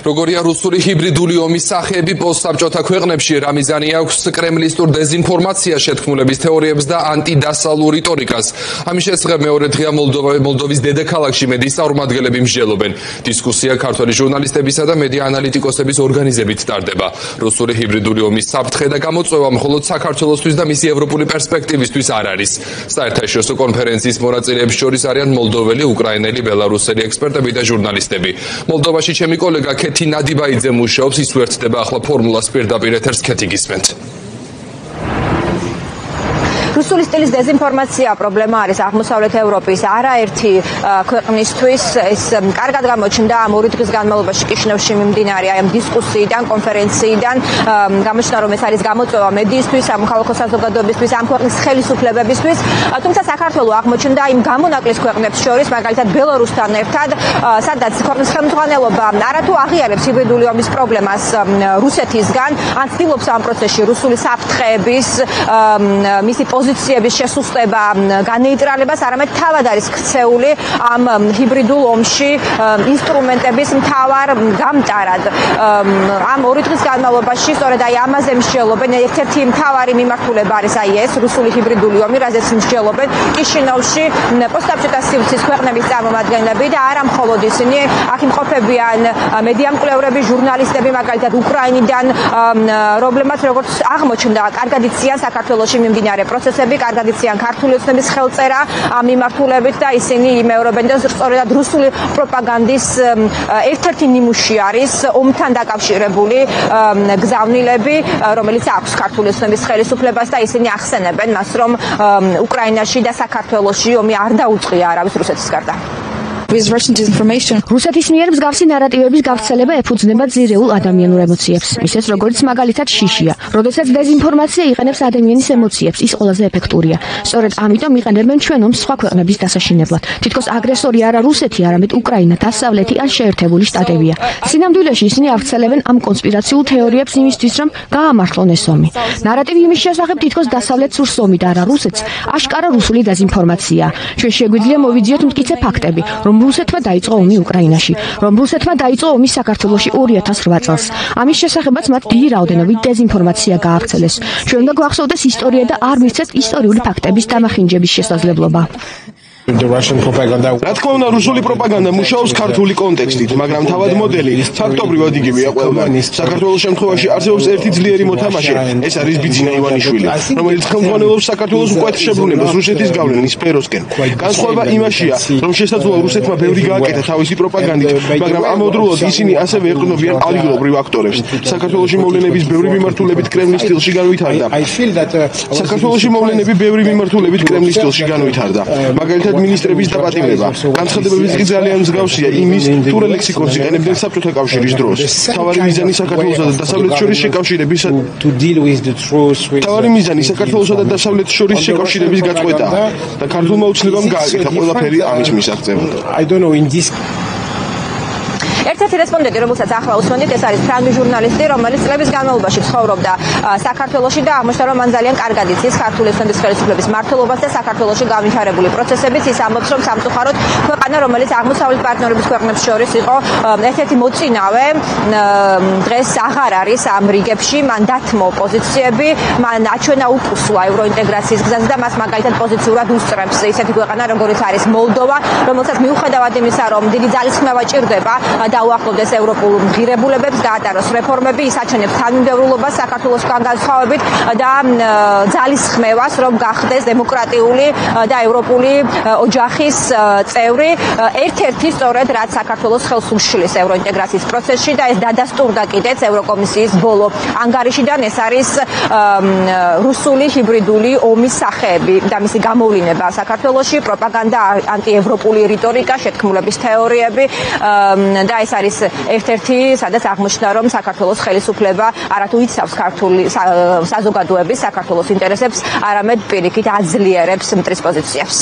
როგორია რუსული ჰიბრიდული ომის სახეები პოსტსაბჭოთა ქვეყნებში რა მიზანი აქვს კრემლისტურ დეზინფორმაცია შეთქმულების თეორიებს და ანტიდასალურ რიტორიკას. ამის შესახებ მეორე დღეა მოლდოვის დედაქალაქში მედიის წარმომადგენლები მსჯელობენ. დისკუსია ქართველი ჟურნალისტებისა და მედია ანალიტიკოსების ორგანიზებით ტარდება. რუსული ჰიბრიდული ომის საფრთხე და გამოწვევა მხოლოდ საქართველოსთვის და მისი ევროპული პერსპექტივისთვის არ არის. საერთაშორისო კონფერენციის მონაწილეებს შორის არიან მოლდოველი, უკრაინელი, ბელარუსელი ექსპერტები და ჟურნალისტები. მოლდოვაში ჩემი კოლეგა ქეთი ნადიბაიძე მუშაობს, ის უერთდება ახლა ფორმულას პირდაპირ ეთერს. ქეთი, გისმენთ. რუსული სტილის დეზინფორმაცია პრობლემა არის აღმოსავლეთ ევროპის არაერთი ქვეყნისთვის. ეს კარგად გამოჩნდა ამ ორი დღის განმავლობაში კიშინევში მიმდინარე ამ დისკუსიიდან, კონფერენციიდან. გამოჩნდა, რომ ეს არის გამოწვევა მედიისთვის, სამოქალაქო საზოგადოებისთვის, ამ ქვეყნის ხელისუფლებებისთვის. თუმცა საქართველოს აღმოჩნდა იმ გამონაკლის ქვეყნებს შორის, მაგალითად ბელარუსთან ერთად, სადაც ქვეყნის ხელმძღვანელობა არათუ აღიარებს ჰიბრიდული ომის პრობლემას რუსეთისგან, ან ცდილობს ამ პროცესში რუსული საფრთხეების, მისი პოზიციების შესუსტება, განეიტრალებას, არამედ თავად არის ქცეული ამ ჰიბრიდულ ომში ინსტრუმენტების მთავარ გამტარად. ამ ორი დღის განმავლობაში სწორედ აი ამაზე მსჯელობენ. ერთ-ერთი მთავარი მიმართულება არის აი ეს რუსული ჰიბრიდული ომი, რაზეც მსჯელობენ კიშინევში პოსტსაბჭოთა სივრცის ქვეყნების წარმომადგენლები და არა მხოლოდ ისინი, აქ იმყოფებიან მედიამკვლევრები, ჟურნალისტები, მაგალითად უკრაინიდან, რომლებმაც როგორც აღმოჩნდა, კარგად იციან საქართველოში მიმდინარე პროცესები, კარგად იციან ქართული ოცნების ხელწერა ამ მიმართულებით და ისინი იმეორებენ და სწორედ რუსული პროპაგანდის ერთ-ერთი ნიმუში არის ომთან დაკავშირებული გზავნილები, რომელიც აქვს ქართული ოცნების ხელისუფლებას და ისინი ახსენებენ მას, რომ უკრაინაში და საქართველოში ომი არ დაუწყია არავის რუსეთის გარდა. რუსეთის მიერ მსგავსი ნარატივების გავრცელება ეფუძნება ძირეულ ადამიანურ ემოციებს, ისეთ როგორც მაგალითად შიშია. როდესაც დეზინფორმაცია იყენებს ადამიანის ემოციებს, ის ყველაზე ეფექტურია. სწორედ ამიტომ იყენებენ ჩვენ ომს სხვა ქვეყნების დასაშინებლად. თითქოს აგრესორი არა რუსეთი, არამედ უკრაინა, დასავლეთი ან შეერთებული შტატებია. სინამდვილეში ისინი ავრცელებენ ამ კონსპირაციულ თეორიებს იმისთვის, რომ გაამართლონ ეს ომი. ნარატივი იმის შესახებ, თითქოს დასავლეთს სურს ომი და არა რუსეთს, აშკარა რუსული დეზინფორმაცია. ჩვენ შეგვიძლია მოვიძიოთ მტკიცე ფაქტები, რომ რუსეთმა დაიწყო ომი უკრაინაში, რომ რუსეთმა დაიწყო ომი საქართველოში 2008 წელს. ამის შესახებაც მათ დიდი რაოდენობით დეზინფორმაცია გაავრცელეს. ჩვენ უნდა გვახსოვდეს ისტორია და არ მისცეთ ისტორიული ფაქტების დამახინჯების შესაძლებლობა. რა თქმა უნდა, რუსული პროპაგანდა მუშაობს ქართული კონტექსტით, მაგრამ თავად მოდელი ფაქტობრივად იგივეა ყველგან. საქართველოს შემთხვევაში არსებობს ერთი ძლიერი მოთამაშე, ეს არის ბიძინა ივანიშვილი, რომელიც ხელმძღვანელობს საქართველოს მკვეთ შებრუნებას რუსეთის გავლენის სფეროსკენ. განსხვავება იმაშია, რომ შესაძლოა რუსეთმა ბევრი გააკეთა თავისი პროპაგანდით, მაგრამ ამავდროულად ისინი ასევე ეყრდნობიან ადგილობრივ აქტორებს. საქართველოში მოვლენების ბევრი მიმართულებით კრემლის სტილში განვითარდა. მაგალითად მინისტრების დაპატიმრება. განცხადებების კი ძალიან მსგავსია იმის, თუ რა ლექსიკონს იყენებდნენ საბჭოთა კავშირის დროს. თავარი მიზანი საქართველოსა და დასავლეთს შორის შეკავშირების გაწყვეტაა და ქართულმა ოცნებამ გააკეთა ყველაფერი ამის მისაღწევად. ერთ-ერთი რესპონდენტი, რომელსაც ახლა უსმენთ, ეს არის ფრანგი ჟურნალისტი, რომელიც წლების განმავლობაში ცხოვრობდა საქართველოში და აღმოჩნდა, რომ მან ძალიან კარგად იცის ქართული ოცნების ხელისუფლების მმართველობას და საქართველოში განვითარებული პროცესებიც. ის ამბობს, რომ სამწუხაროდ ქვეყანა, რომელიც აღმოსავლეთ პარტნიორების ქვეყნებს შორის იყო ერთ-ერთი მოწინავე, დღეს აღარ არის ამ რიგებში, მან დათმო პოზიციები, მან აჩვენა უკუსვა ევროინტეგრაციის გზაზე და მას მაგალითად პოზიციურად უსწრებს ისეთი ქვეყანა, როგორიც არის მოლდოვა, რომელსაც მიუხედავად იმისა, რომ დიდი ძალისხმევა ჭირდება დაუახლოვდეს ევროპულ ღირებულებებს, გაატაროს რეფორმები, ის აჩვენებს თანმიმდევრულობას საქართველოსგან განსხვავებით და ძალისხმევას, რომ გახდეს დემოკრატიული და ევროპული ოჯახის წევრი. ერთ-ერთი სწორედ რაც საქართველოს ხელს უშლის ევროინტეგრაციის პროცესში და ეს დადასტურდა კიდეც ევროკომისიის ბოლო ანგარიშიდან, ეს არის რუსული ჰიბრიდული ომის სახეები და მისი გამოვლინება საქართველოში, პროპაგანდა, ანტიევროპული რიტორიკა, შეთქმულების თეორიები და ეს არის ერთ-ერთი, სადაც აღმოჩნდა, რომ საქართველოს ხელისუფლება არათუ იცავს ქართული საზოგადოების საქართველოს ინტერესებს, არამედ პირიქით აძლიერებს მტრის პოზიციებს.